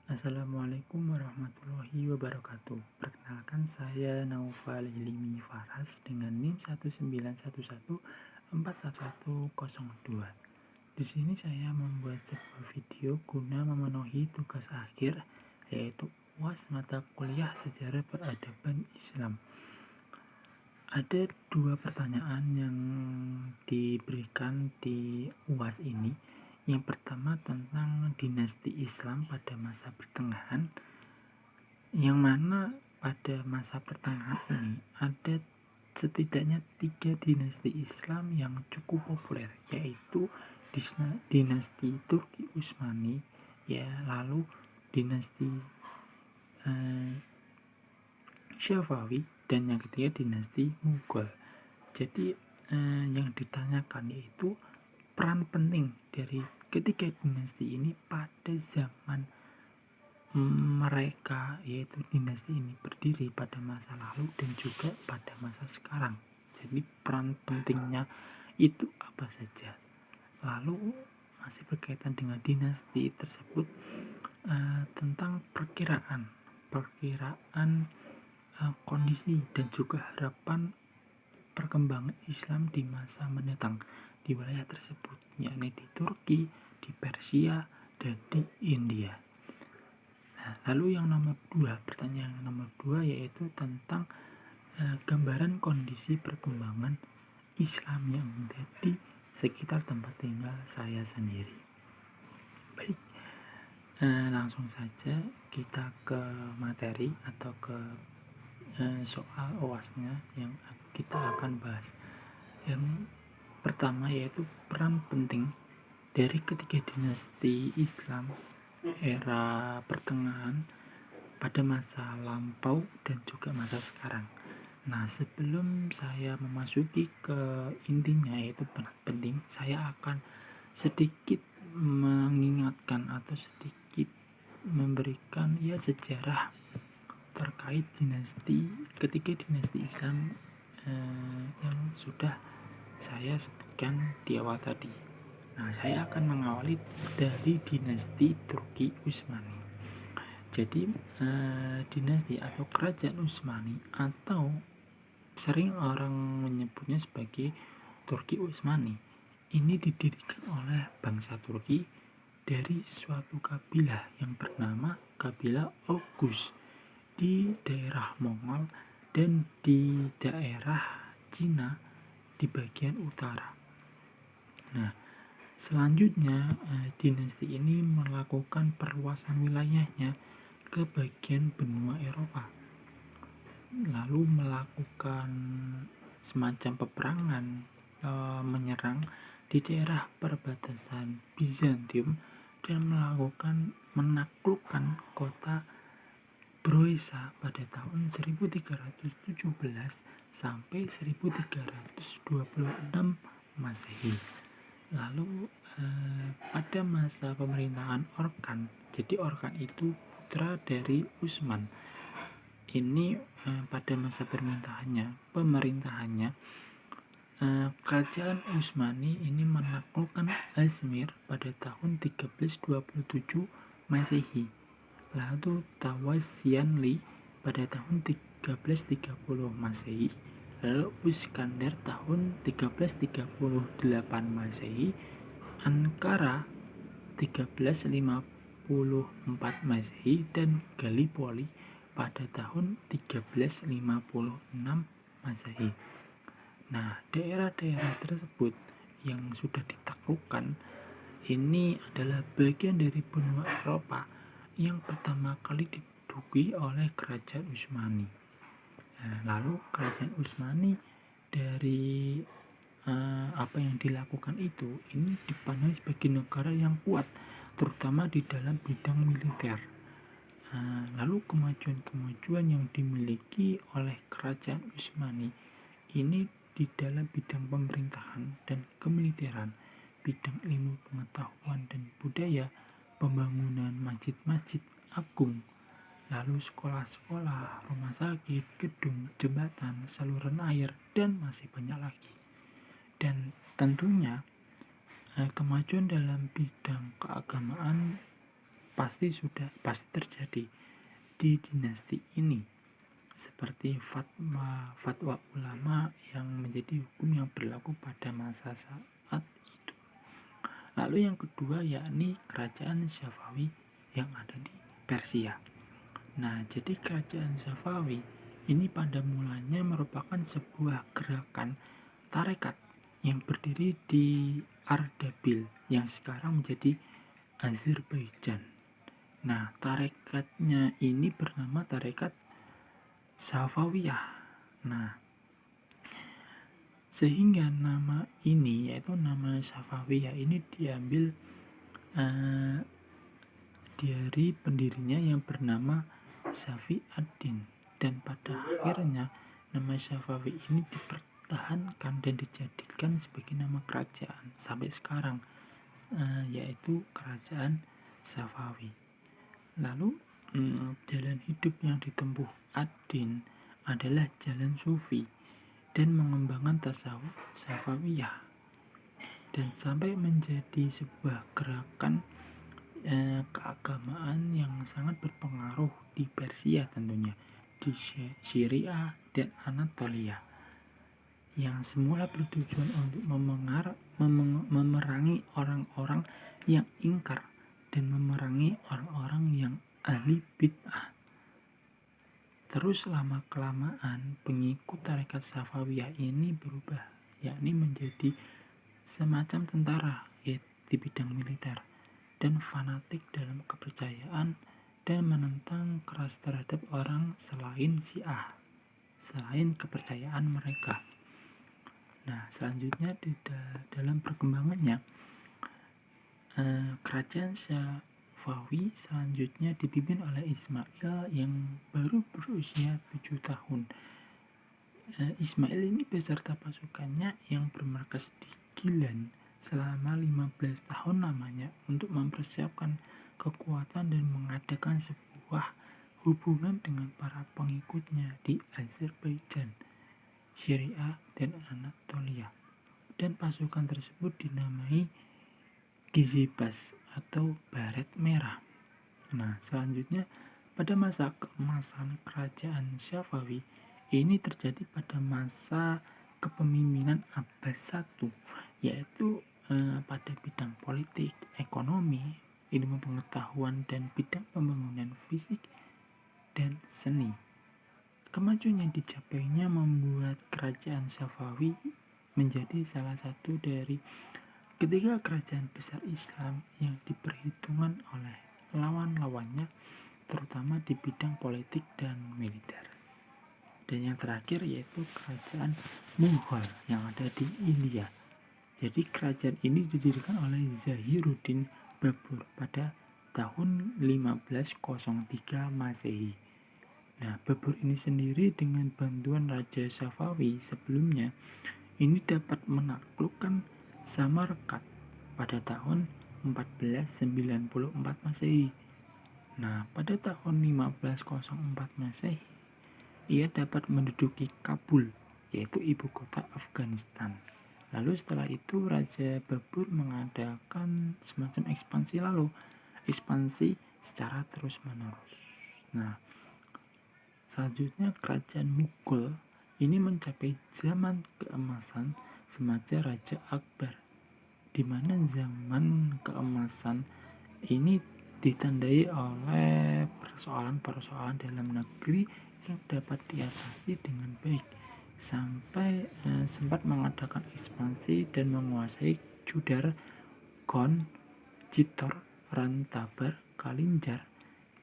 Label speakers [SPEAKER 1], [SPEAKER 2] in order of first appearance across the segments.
[SPEAKER 1] Assalamualaikum warahmatullahi wabarakatuh. Perkenalkan saya Naufal Hilmi Faras dengan NIM 191141102. Di sini saya membuat sebuah video guna memenuhi tugas akhir yaitu UAS mata kuliah Sejarah Peradaban Islam. Ada dua pertanyaan yang diberikan di UAS ini. Yang pertama tentang dinasti Islam pada masa pertengahan, yang mana pada masa pertengahan ini ada setidaknya 3 dinasti Islam yang cukup populer, yaitu dinasti Turki Utsmani, lalu dinasti Syafawi, dan yang ketiga dinasti Mughal. Jadi yang ditanyakan yaitu peran penting dari ketiga dinasti ini pada zaman mereka, yaitu dinasti ini berdiri pada masa lalu dan juga pada masa sekarang. Jadi peran pentingnya itu apa saja. Lalu masih berkaitan dengan dinasti tersebut, tentang perkiraan kondisi dan juga harapan perkembangan Islam di masa mendatang di wilayah tersebut, yakni di Turki, di Persia, dan di India. Nah, lalu pertanyaan nomor 2 yaitu tentang gambaran kondisi perkembangan Islam yang ada di sekitar tempat tinggal saya sendiri. Baik, langsung saja kita ke materi atau ke soal UASnya yang kita akan bahas. Yang pertama yaitu peran penting dari ketiga dinasti Islam era pertengahan pada masa lampau dan juga masa sekarang. Nah, sebelum saya memasuki ke intinya yaitu peran penting, saya akan sedikit mengingatkan atau sedikit memberikan sejarah terkait ketiga dinasti Islam yang sudah saya sebutkan di awal tadi. Nah, saya akan mengawali dari dinasti Turki Utsmani. Jadi dinasti atau kerajaan Utsmani atau sering orang menyebutnya sebagai Turki Utsmani ini didirikan oleh bangsa Turki dari suatu kabilah yang bernama kabilah Oghuz di daerah Mongol dan di daerah Cina di bagian utara. Nah, selanjutnya dinasti ini melakukan perluasan wilayahnya ke bagian benua Eropa, lalu melakukan semacam peperangan, menyerang di daerah perbatasan Bizantium dan menaklukkan kota Broisa pada tahun 1317 sampai 1326 Masehi. Lalu pada masa pemerintahan Orkan, jadi Orkan itu putra dari Utsman. Ini pada masa pemerintahannya kerajaan Utsmani ini menaklukkan Izmir pada tahun 1327 Masehi. Lalu Tawasyanli pada tahun 1330 Masehi. Lalu Iskandar tahun 1338 Masehi. Ankara 1354 Masehi dan Gallipoli pada tahun 1356 Masehi. Nah, daerah-daerah tersebut yang sudah ditaklukkan ini adalah bagian dari benua Eropa yang pertama kali diduduki oleh kerajaan Utsmani. Nah, lalu kerajaan Utsmani dari apa yang dilakukan itu ini dipandang sebagai negara yang kuat, terutama di dalam bidang militer. Lalu kemajuan yang dimiliki oleh kerajaan Utsmani ini di dalam bidang pemerintahan dan kemiliteran, bidang ilmu pengetahuan dan budaya, pembangunan masjid-masjid agung, lalu sekolah-sekolah, rumah sakit, gedung, jembatan, saluran air, dan masih banyak lagi. Dan tentunya kemajuan dalam bidang keagamaan pasti terjadi di dinasti ini, seperti fatwa ulama yang menjadi hukum yang berlaku pada masa saat itu. Lalu yang kedua yakni kerajaan Safawi yang ada di Persia. Nah, jadi kerajaan Safawi ini pada mulanya merupakan sebuah gerakan tarekat yang berdiri di Ardabil yang sekarang menjadi Azerbaijan. Nah, tarekatnya ini bernama Tarekat Safawiyah. Nah, sehingga nama ini, yaitu nama Safawiyah ini diambil dari pendirinya yang bernama Safi ad-Din, dan pada akhirnya nama Safawi ini dipertahankan dan dijadikan sebagai nama kerajaan sampai sekarang, yaitu kerajaan Safawi. Lalu jalan hidup yang ditempuh ad-Din adalah jalan sufi dan mengembangkan tasawuf Safawiyah, dan sampai menjadi sebuah gerakan keagamaan yang sangat berpengaruh di Persia, tentunya di Syria dan Anatolia, yang semula bertujuan untuk memerangi orang-orang yang ingkar dan memerangi orang-orang yang ahli bid'ah. Terus lama-kelamaan pengikut tarekat Safawiyah ini berubah, yakni menjadi semacam tentara di bidang militer dan fanatik dalam kepercayaan dan menentang keras terhadap orang selain Syiah, selain kepercayaan mereka. Nah, selanjutnya dalam perkembangannya kerajaan Safawi selanjutnya dipimpin oleh Ismail yang baru berusia 7 tahun. Ismail ini beserta pasukannya yang bermarkas di Gilan selama 15 tahun lamanya untuk mempersiapkan kekuatan dan mengadakan sebuah hubungan dengan para pengikutnya di Azerbaijan, Syria, dan Anatolia. Dan pasukan tersebut dinamai Gizibas atau Baret Merah. Nah, selanjutnya pada masa keemasan kerajaan Safawi ini terjadi pada masa kepemimpinan Abbas I, yaitu pada bidang politik, ekonomi, ilmu pengetahuan, dan bidang pembangunan fisik dan seni. Kemajuan yang dicapainya membuat kerajaan Safawi menjadi salah satu dari ketiga kerajaan besar Islam yang diperhitungkan oleh lawan-lawannya, terutama di bidang politik dan militer. Dan yang terakhir yaitu kerajaan Mughal yang ada di India. Jadi kerajaan ini didirikan oleh Zahiruddin Babur pada tahun 1503 Masehi. Nah, Babur ini sendiri dengan bantuan Raja Safawi sebelumnya ini dapat menaklukkan Samarkand pada tahun 1494 Masehi. Nah, pada tahun 1504 Masehi ia dapat menduduki Kabul, yaitu ibu kota Afghanistan. Lalu setelah itu Raja Babur mengadakan semacam ekspansi secara terus-menerus. Nah, selanjutnya kerajaan Mughal ini mencapai zaman keemasan semasa Raja Akbar, di mana zaman keemasan ini ditandai oleh persoalan-persoalan dalam negeri yang dapat diatasi dengan baik, sampai sempat mengadakan ekspansi dan menguasai Judar, Gond, Chitor, Rantabar, Kalinjar,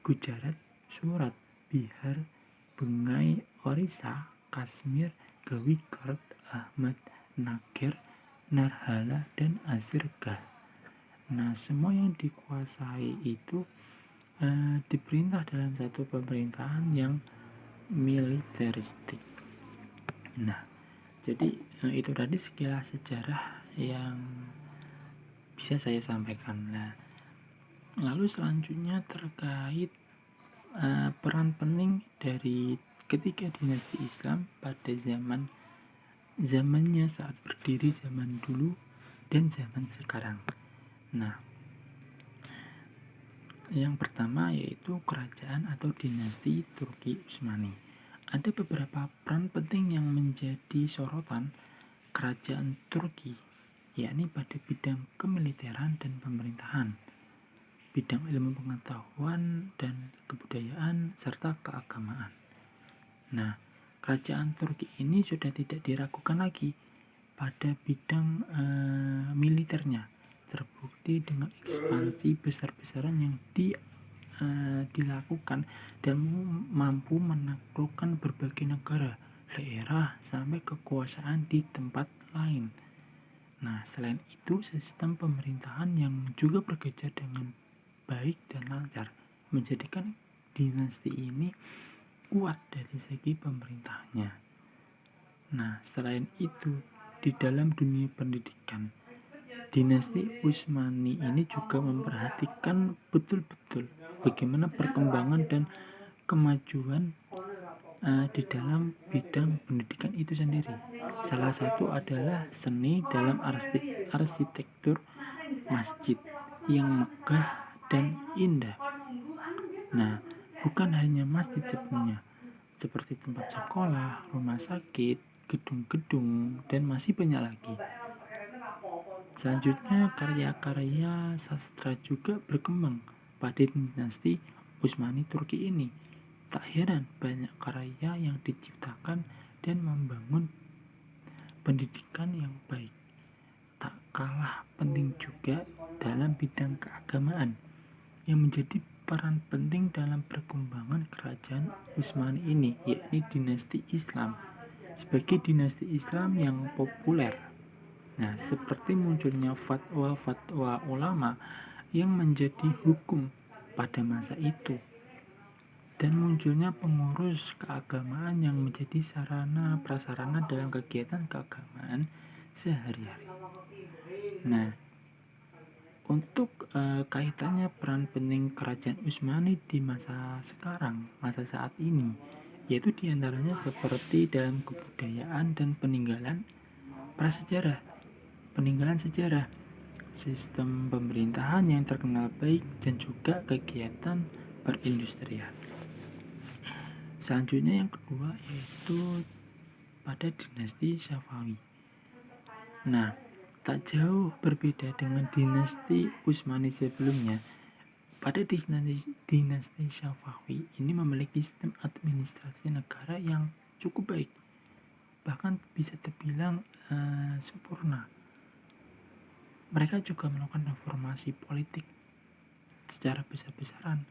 [SPEAKER 1] Gujarat, Surat, Bihar, Bengai, Orissa, Kashmir, Gawikard, Ahmad, Nager, Narhala, dan Azirgah. Nah, semua yang dikuasai itu diperintah dalam satu pemerintahan yang militeristik. Nah, jadi itu tadi sekilas sejarah yang bisa saya sampaikan. Nah, lalu selanjutnya terkait peran penting dari ketiga dinasti Islam pada zamannya saat berdiri, zaman dulu dan zaman sekarang. Nah, Yang pertama yaitu kerajaan atau dinasti Turki Utsmani. Ada beberapa peran penting yang menjadi sorotan kerajaan Turki, yakni pada bidang kemiliteran dan pemerintahan, bidang ilmu pengetahuan dan kebudayaan, serta keagamaan. Nah, kerajaan Turki ini sudah tidak diragukan lagi pada bidang militernya, terbukti dengan ekspansi besar-besaran yang dilakukan dan mampu menaklukkan berbagai negara, daerah, sampai kekuasaan di tempat lain. Nah, selain itu, sistem pemerintahan yang juga bekerja dengan baik dan lancar menjadikan dinasti ini kuat dari segi pemerintahannya. Nah, selain itu, di dalam dunia pendidikan, dinasti Utsmani ini juga memperhatikan betul-betul bagaimana perkembangan dan kemajuan di dalam bidang pendidikan itu sendiri. Salah satu adalah seni dalam arsitektur masjid yang megah dan indah. Nah, bukan hanya masjid sebenarnya, seperti tempat sekolah, rumah sakit, gedung-gedung, dan masih banyak lagi. Selanjutnya, karya-karya sastra juga berkembang pada dinasti Utsmani Turki ini. Tak heran banyak karya yang diciptakan dan membangun pendidikan yang baik. Tak kalah penting juga dalam bidang keagamaan yang menjadi peran penting dalam perkembangan kerajaan Utsmani ini, yakni dinasti Islam. Sebagai dinasti Islam yang populer, nah, seperti munculnya fatwa-fatwa ulama yang menjadi hukum pada masa itu, dan munculnya pengurus keagamaan yang menjadi sarana prasarana dalam kegiatan keagamaan sehari-hari. Nah, untuk kaitannya peran penting kerajaan Utsmani di masa sekarang, masa saat ini, yaitu diantaranya seperti dalam kebudayaan dan peninggalan sejarah, sistem pemerintahan yang terkenal baik, dan juga kegiatan perindustrian. Selanjutnya yang kedua yaitu pada dinasti Safawi. Nah, tak jauh berbeda dengan dinasti Utsmani sebelumnya, pada dinasti Safawi ini memiliki sistem administrasi negara yang cukup baik, bahkan bisa terbilang sempurna. Mereka juga melakukan reformasi politik secara besar-besaran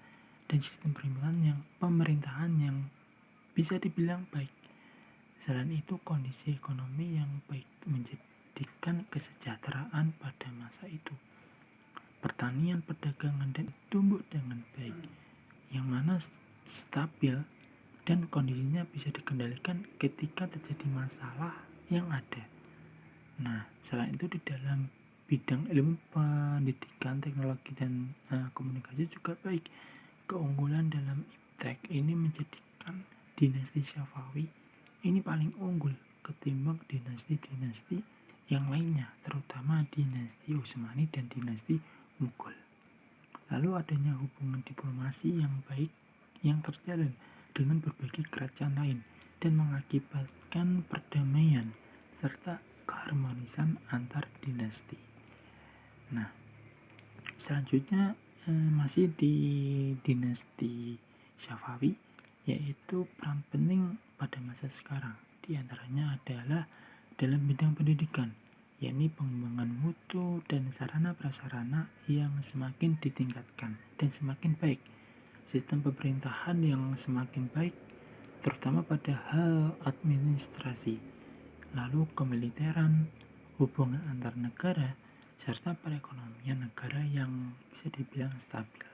[SPEAKER 1] dan sistem pemerintahan yang bisa dibilang baik. Selain itu, kondisi ekonomi yang baik menjadikan kesejahteraan pada masa itu. Pertanian, perdagangan, dan tumbuh dengan baik, yang mana stabil dan kondisinya bisa dikendalikan ketika terjadi masalah yang ada. Nah, selain itu di dalam bidang ilmu pendidikan, teknologi, dan komunikasi juga baik. Keunggulan dalam iptek ini menjadikan dinasti Safawi ini paling unggul ketimbang dinasti-dinasti yang lainnya, terutama dinasti Utsmani dan dinasti Mughal. Lalu adanya hubungan diplomasi yang baik yang terjalin dengan berbagai kerajaan lain dan mengakibatkan perdamaian serta keharmonisan antar dinasti. Nah, selanjutnya masih di dinasti Safawi, yaitu peran penting pada masa sekarang. Di antaranya adalah dalam bidang pendidikan, yakni pengembangan mutu dan sarana prasarana yang semakin ditingkatkan dan semakin baik. Sistem pemerintahan yang semakin baik, terutama pada hal administrasi, lalu kemiliteran, hubungan antar negara, serta perekonomian negara yang bisa dibilang stabil.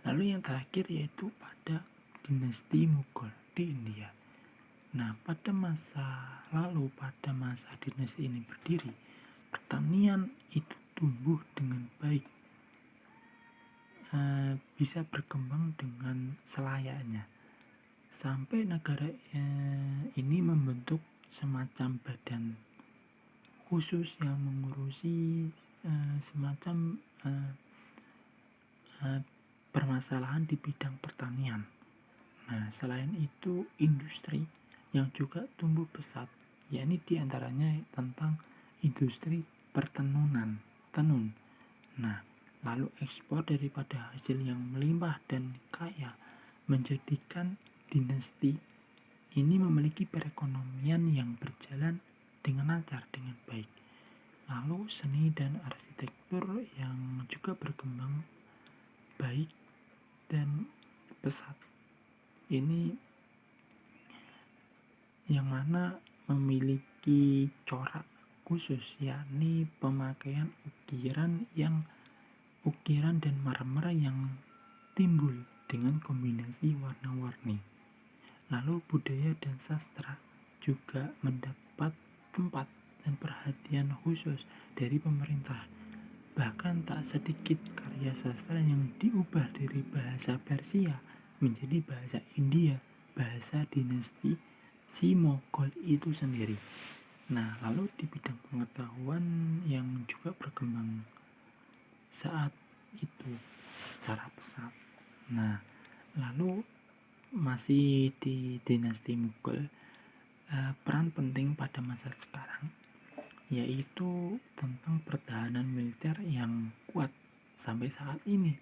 [SPEAKER 1] Lalu yang terakhir yaitu pada dinasti Mughal di India. Nah, pada masa dinasti ini berdiri, pertanian itu tumbuh dengan baik, bisa berkembang dengan selayaknya, sampai negara ini membentuk semacam badan khusus yang mengurusi semacam permasalahan di bidang pertanian. Nah, selain itu industri yang juga tumbuh pesat, yakni diantaranya tentang industri tenun. Nah, lalu ekspor daripada hasil yang melimpah dan kaya menjadikan dinasti ini memiliki perekonomian yang berjalan dengan lancar, dengan baik. Lalu seni dan arsitektur yang juga berkembang baik dan pesat. Ini yang mana memiliki corak khusus, yakni pemakaian ukiran dan marmer yang timbul dengan kombinasi warna-warni. Lalu budaya dan sastra juga mendapat tempat dan perhatian khusus dari pemerintah. Bahkan tak sedikit karya sastra yang diubah dari bahasa Persia menjadi bahasa India, bahasa dinasti si Mogol itu sendiri. Nah, lalu di bidang pengetahuan yang juga berkembang saat itu secara pesat. Nah, lalu masih di dinasti Mughal, peran penting pada masa sekarang yaitu tentang pertahanan militer yang kuat sampai saat ini.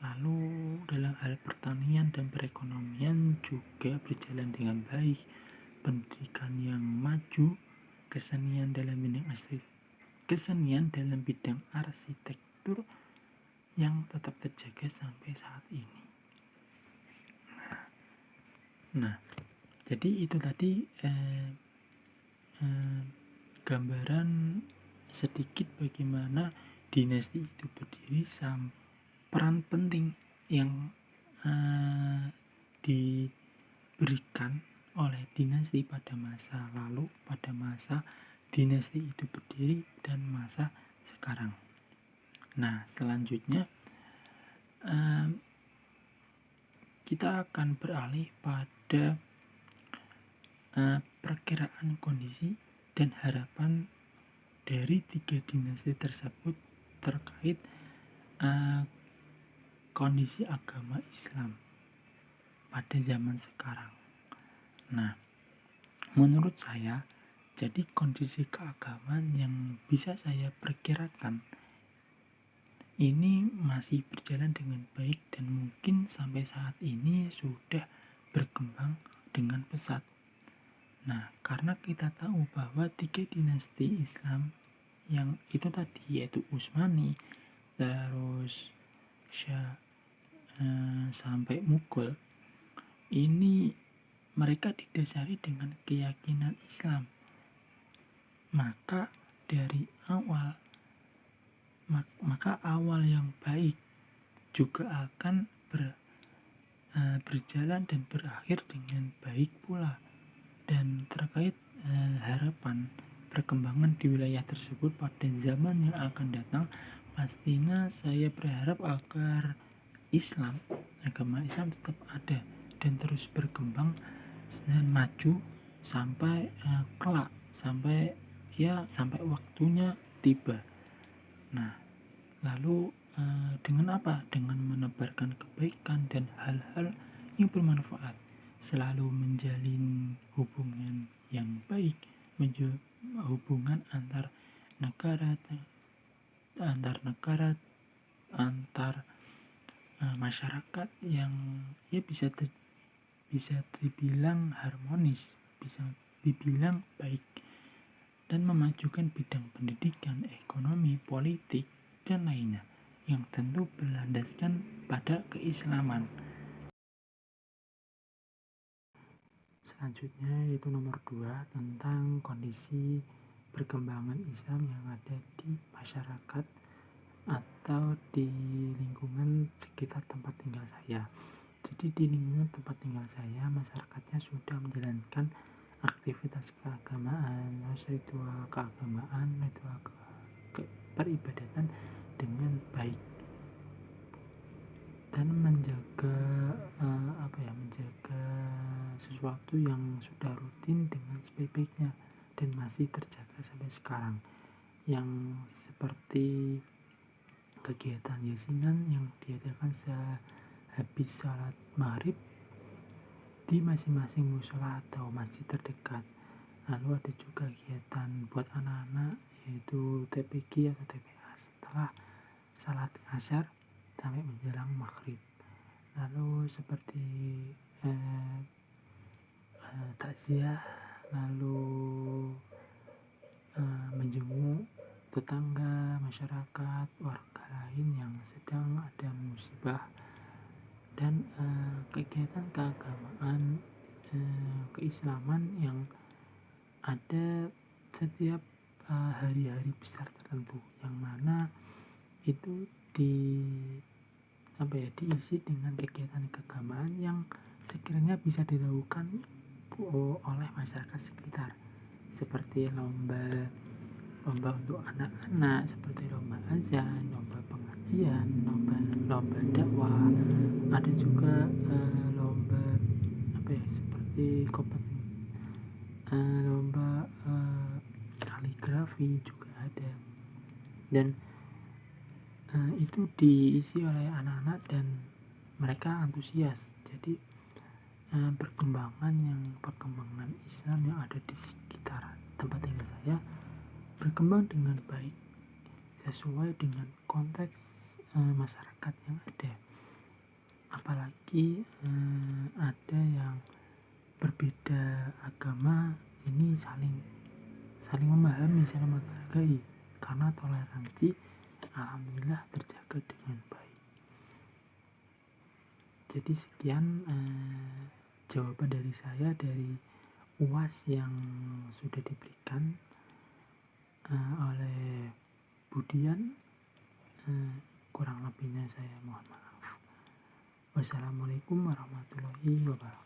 [SPEAKER 1] Lalu dalam hal pertanian dan perekonomian juga berjalan dengan baik. Pendidikan yang maju, kesenian dalam bidang arsitektur yang tetap terjaga sampai saat ini. Nah, jadi itu tadi gambaran sedikit bagaimana dinasti itu berdiri, peran penting yang diberikan oleh dinasti pada masa lalu, pada masa dinasti itu berdiri, dan masa sekarang. Nah, selanjutnya kita akan beralih pada perkiraan kondisi dan harapan dari 3 dinasti tersebut terkait kondisi agama Islam pada zaman sekarang. Nah, menurut saya, jadi kondisi keagamaan yang bisa saya perkirakan ini masih berjalan dengan baik dan mungkin sampai saat ini sudah berkembang dengan pesat. Nah, karena kita tahu bahwa 3 dinasti Islam yang itu tadi, yaitu Utsmani, terus Syah, sampai Mughal, ini mereka didasari dengan keyakinan Islam. Maka dari awal, maka awal yang baik juga akan berjalan dan berakhir dengan baik pula. Dan terkait harapan perkembangan di wilayah tersebut pada zaman yang akan datang, pastinya saya berharap agar agama Islam tetap ada dan terus berkembang dan maju sampai kelak, sampai waktunya tiba. Nah, lalu dengan apa? Dengan menebarkan kebaikan dan hal-hal yang bermanfaat, selalu menjalin hubungan yang baik, hubungan antar negara, antar masyarakat yang bisa dibilang harmonis, bisa dibilang baik, dan memajukan bidang pendidikan, ekonomi, politik, dan lainnya yang tentu berlandaskan pada keislaman. Selanjutnya yaitu nomor 2, tentang kondisi perkembangan Islam yang ada di masyarakat atau di lingkungan sekitar tempat tinggal saya. Jadi di lingkungan tempat tinggal saya, masyarakatnya sudah menjalankan aktivitas keagamaan, ritual keagamaan, ritual peribadatan dengan baik dan menjaga menjaga sesuatu yang sudah rutin dengan sebaik-baiknya dan masih terjaga sampai sekarang, yang seperti kegiatan yasinan yang diadakan habis sholat maghrib di masing-masing mushola atau masjid terdekat. Lalu ada juga kegiatan buat anak-anak yaitu TPG atau TPA setelah salat asar sampai menjelang maghrib. Lalu seperti takziah, lalu menjenguk tetangga, masyarakat, warga lain yang sedang ada musibah, dan kegiatan keagamaan keislaman yang ada setiap hari-hari besar tertentu, yang mana itu diisi dengan kegiatan keagamaan yang sekiranya bisa dilakukan oleh masyarakat sekitar, seperti lomba untuk anak-anak, seperti lomba azan, lomba pengajian, lomba dakwah. Ada juga lomba seperti lomba kaligrafi juga ada, dan itu diisi oleh anak-anak dan mereka antusias. Jadi perkembangan Islam yang ada di sekitar tempat tinggal saya berkembang dengan baik sesuai dengan konteks masyarakat yang ada. Apalagi ada yang berbeda agama, ini saling memahami, saling menghargai, karena toleransi alhamdulillah terjaga dengan baik. Jadi sekian jawaban dari saya dari UAS yang sudah diberikan oleh Budian. Kurang lebihnya saya mohon maaf. Wassalamualaikum warahmatullahi wabarakatuh.